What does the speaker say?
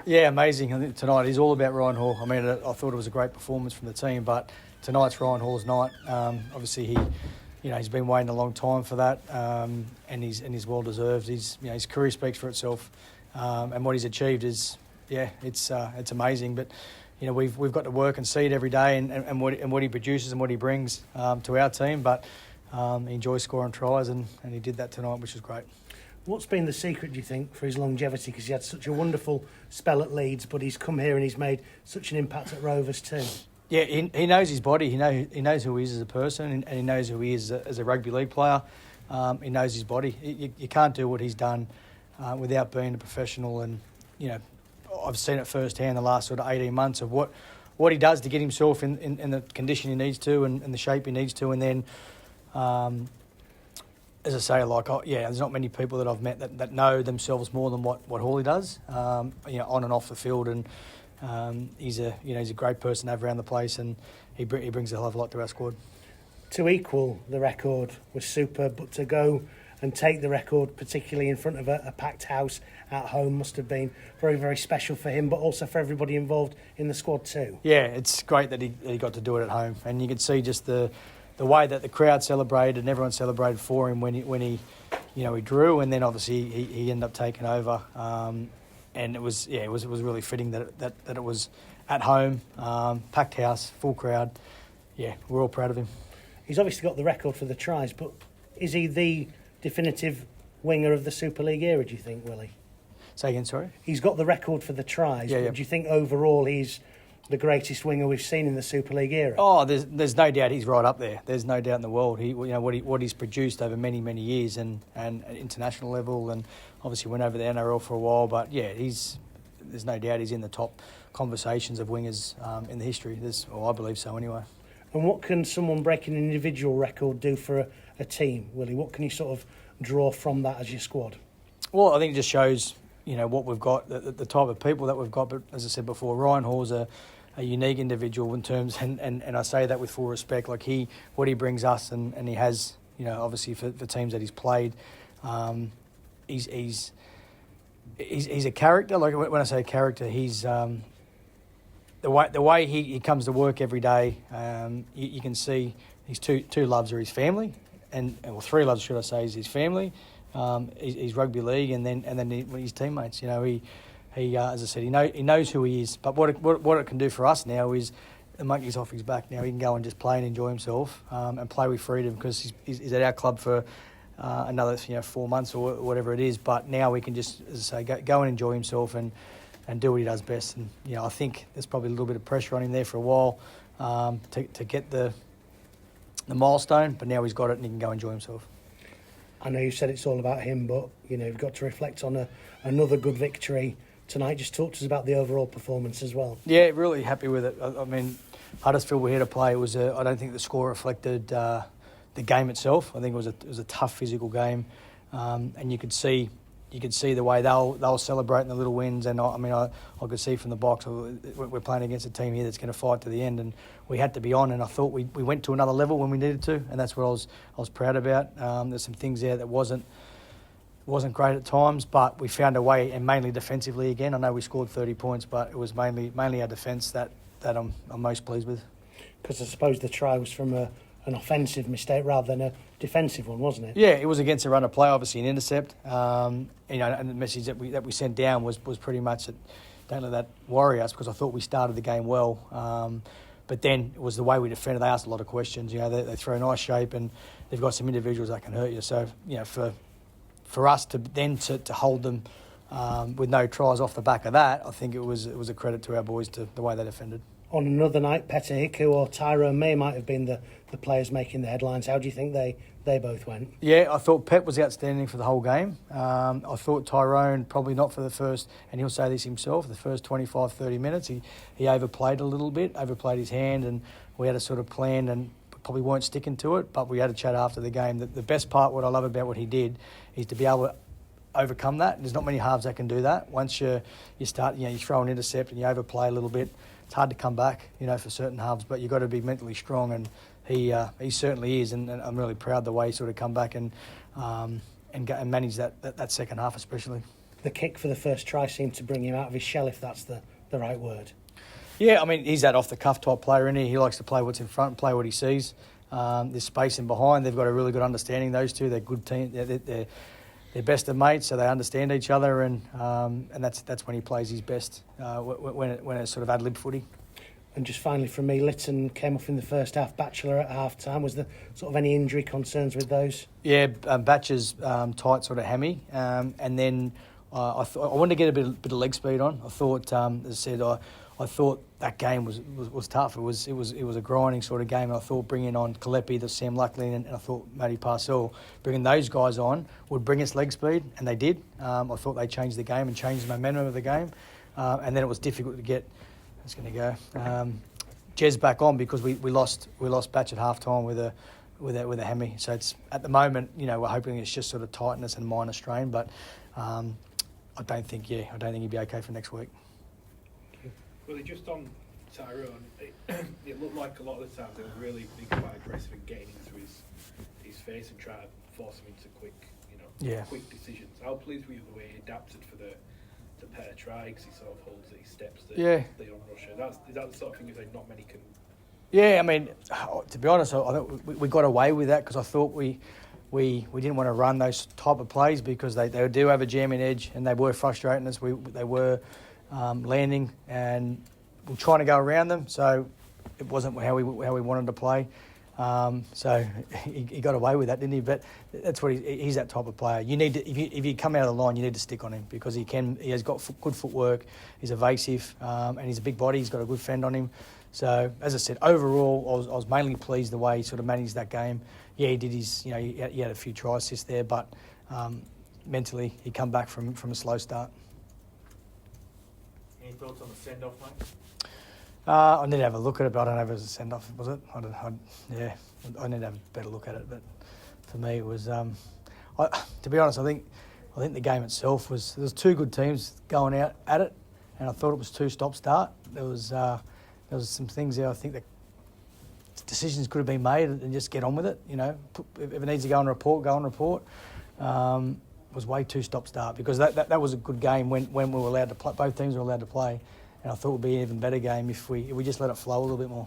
Yeah, amazing. I think tonight is all about Ryan Hall. I mean, I thought it was a great performance from the team, but tonight's Ryan Hall's night. Obviously, he's been waiting a long time for that, and he's well deserved. His career speaks for itself, and what he's achieved is, it's amazing. But we've got to work and see it every day, and what he produces and what he brings to our team. But he enjoys scoring tries, and he did that tonight, which was great. What's been the secret, do you think, for his longevity? Because he had such a wonderful spell at Leeds, but he's come here and he's made such an impact at Rovers too. Yeah, he knows his body. He knows who he is as a person, and he knows who he is as a rugby league player. He knows his body. You can't do what he's done without being a professional. And I've seen it firsthand the last sort of 18 months of what he does to get himself in the condition he needs to and the shape he needs to, and then. As I say, there's not many people that I've met that know themselves more than what Hawley does, on and off the field, and he's a great person to have around the place, and he brings a hell of a lot to our squad. To equal the record was super, but to go and take the record, particularly in front of a packed house at home, must have been very, very special for him, but also for everybody involved in the squad too. Yeah, it's great that he got to do it at home, and you could see just the way that the crowd celebrated and everyone celebrated for him when he drew, and then obviously he ended up taking over, and it was really fitting that it was at home, packed house, full crowd. Yeah, we're all proud of him. He's obviously got the record for the tries, but is he the definitive winger of the Super League era, do you think, Willie? Say again, sorry? He's got the record for the tries, but do you think overall he's the greatest winger we've seen in the Super League era? Oh, there's no doubt he's right up there. There's no doubt in the world. What he's produced over many years and at international level, and obviously went over the NRL for a while. But there's no doubt he's in the top conversations of wingers in the history. I believe so anyway. And what can someone breaking an individual record do for a team, Willie? What can you sort of draw from that as your squad? Well, I think it just shows what we've got, the type of people that we've got. But as I said before, Ryan Hall's a unique individual in terms, and I say that with full respect, what he brings us, and he has, obviously for teams that he's played, he's a character. Like when I say character, he's the way he comes to work every day. You can see his two loves are his family, and three loves, should I say, is his family, his rugby league, and then his teammates. He, as I said, he knows who he is. But what it can do for us now is the monkey's off his back. Now he can go and just play and enjoy himself and play with freedom, because he's at our club for another 4 months or whatever it is. But now we can just, as I say, go and enjoy himself and do what he does best. And I think there's probably a little bit of pressure on him there for a while to get the milestone. But now he's got it and he can go enjoy himself. I know you said it's all about him, but you've got to reflect on another good victory tonight. Just talk to us about the overall performance as well. Yeah, really happy with it. I mean, Huddersfield were here to play. I don't think the score reflected the game itself. I think it was a tough physical game, and you could see the way they'll celebrating the little wins. And I could see from the box, we're playing against a team here that's going to fight to the end, and we had to be on. And I thought we went to another level when we needed to, and that's what I was proud about. There's some things there that wasn't great at times, but we found a way, and mainly defensively again. I know we scored 30 points, but it was mainly our defence that I'm most pleased with. Because I suppose the try was from an offensive mistake rather than a defensive one, wasn't it? Yeah, it was against a run of play, obviously an intercept. And the message that we sent down was pretty much that don't let that worry us, because I thought we started the game well. But then it was the way we defended. They asked a lot of questions. They throw a nice shape, and they've got some individuals that can hurt you. So for us to hold them with no tries off the back of that, I think it was a credit to our boys to the way they defended. On another night, Petahiku or Tyrone May might have been the players making the headlines. How do you think they both went? Yeah, I thought Pep was outstanding for the whole game. I thought Tyrone probably not for the first, and he'll say this himself, the first 25, 30 minutes. He overplayed a little bit, overplayed his hand, and we had a sort of plan and probably weren't sticking to it, but we had a chat after the game. The best part, what I love about what he did, is to be able to overcome that. There's not many halves that can do that. Once you start, you throw an intercept and you overplay a little bit, it's hard to come back, for certain halves, but you've got to be mentally strong, and he certainly is, and I'm really proud the way he sort of come back and manage that second half especially. the kick for the first try seemed to bring him out of his shell, if that's the right word. Yeah, I mean, he's that off-the-cuff type player, isn't he? He likes to play what's in front, play what he sees. There's space in behind. They've got a really good understanding, those two. They're good team. They're best of mates, so they understand each other, and that's when he plays his best, when it's sort of ad-lib footy. And just finally from me, Lytton came off in the first half, Batchelor at half-time. Was there sort of any injury concerns with those? Yeah, Batcher's tight sort of hammy, and then I wanted to get a bit of leg speed on. I thought, as I said, I thought that game was tough. It was a grinding sort of game. And I thought bringing on Kalepi, the Sam Luckley, and I thought Matty Parcell, bringing those guys on would bring us leg speed, and they did. I thought they changed the game and changed the momentum of the game, and then it was difficult to get. I was going to go Jez back on because we lost Batch at half time with a hammy. So it's at the moment, we're hoping it's just sort of tightness and minor strain, but I don't think he'd be okay for next week. Willie, just on Tyrone, it looked like a lot of the times they were really being quite aggressive and getting into his face and trying to force him into quick decisions. How pleased were you with the way he adapted for the pair try, because he sort of holds it, he steps the on rusher. Is that the sort of thing you think not many can? Yeah, I mean, to be honest, I think we got away with that because I thought we didn't want to run those type of plays because they do have a jamming edge and they were frustrating us. They were landing and we're trying to go around them, so it wasn't how we wanted to play. So he got away with that, didn't he? But that's what he's that type of player. You need to, if you come out of the line, you need to stick on him because he has got good footwork. He's evasive, and he's a big body. He's got a good fend on him. So as I said, overall, I was mainly pleased the way he sort of managed that game. Yeah, he did his, he had a few try assists there, but mentally he come back from a slow start. Any thoughts on the send-off, mate? I need to have a look at it, but I don't know if it was a send-off, was it? I need to have a better look at it. But for me, it was. To be honest, I think the game itself was. There was two good teams going out at it, and I thought it was two stop-start. There was some things there. I think that decisions could have been made and just get on with it. If it needs to go on report, go on report. It was way too stop-start because that was a good game when we were allowed to play. Both teams were allowed to play. And I thought it would be an even better game if we just let it flow a little bit more.